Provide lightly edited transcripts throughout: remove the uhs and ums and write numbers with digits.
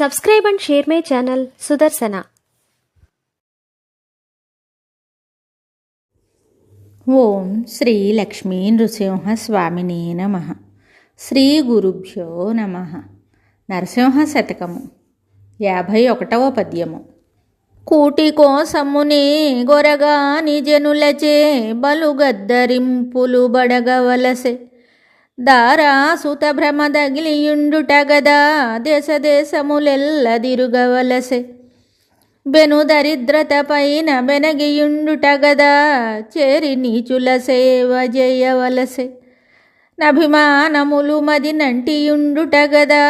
Subscribe and share my channel Sudarsana. ఓం శ్రీ లక్ష్మీ నృసింహ స్వామినే నమః. శ్రీ గురుభ్యో నమః. నరసింహ శతకము 51వ పద్యము. కూటి కోసమునే గొరగాని జనులచే బలుగద్దరింపులు బడగవలసె, దారాసుత భ్రమ దగిలియుండుట గదా దేశ దేశములెల్ల దిరుగవలసె, బెను దరిద్రత పైన బెనగియుండుట గదా చేరి నీచుల సేవ చేయవలసె, నభిమానములు మది నంటియుండుట గదా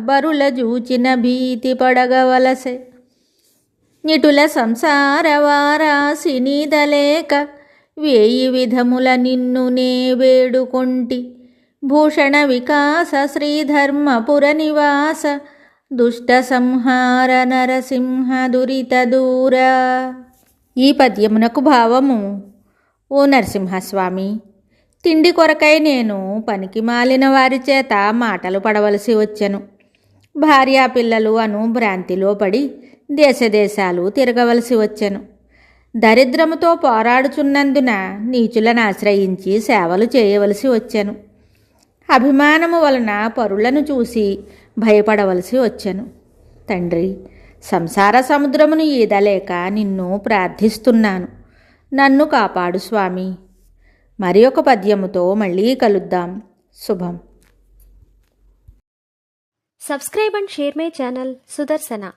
బరుల జూచిన భీతి పడగవలసె, నిటుల సంసార వారాసి నీదలేక వేయి విధముల నిన్ను నే వేడుకొంటి, భూషణ వికాస శ్రీధర్మపుర నివాస దుష్ట సంహార నరసింహ దురిత దూర. ఈ పద్యమునకు భావము: ఓ నరసింహస్వామి, తిండి కొరకై నేను పనికి మాలిన వారి చేత మాటలు పడవలసి వచ్చెను. భార్యాపిల్లలు అను భ్రాంతిలో పడి దేశదేశాలు తిరగవలసి వచ్చెను. దరిద్రముతో పోరాడుచున్నందున నీచులను ఆశ్రయించి సేవలు చేయవలసి వచ్చెను. అభిమానము వలన పరులను చూసి భయపడవలసి వచ్చెను. తండ్రి, సంసార సముద్రమును ఈదలేక నిన్ను ప్రార్థిస్తున్నాను, నన్ను కాపాడు స్వామి. మరి ఒక పద్యముతో మళ్ళీ కలుద్దాం. శుభం. Subscribe and share my channel Sudarsana.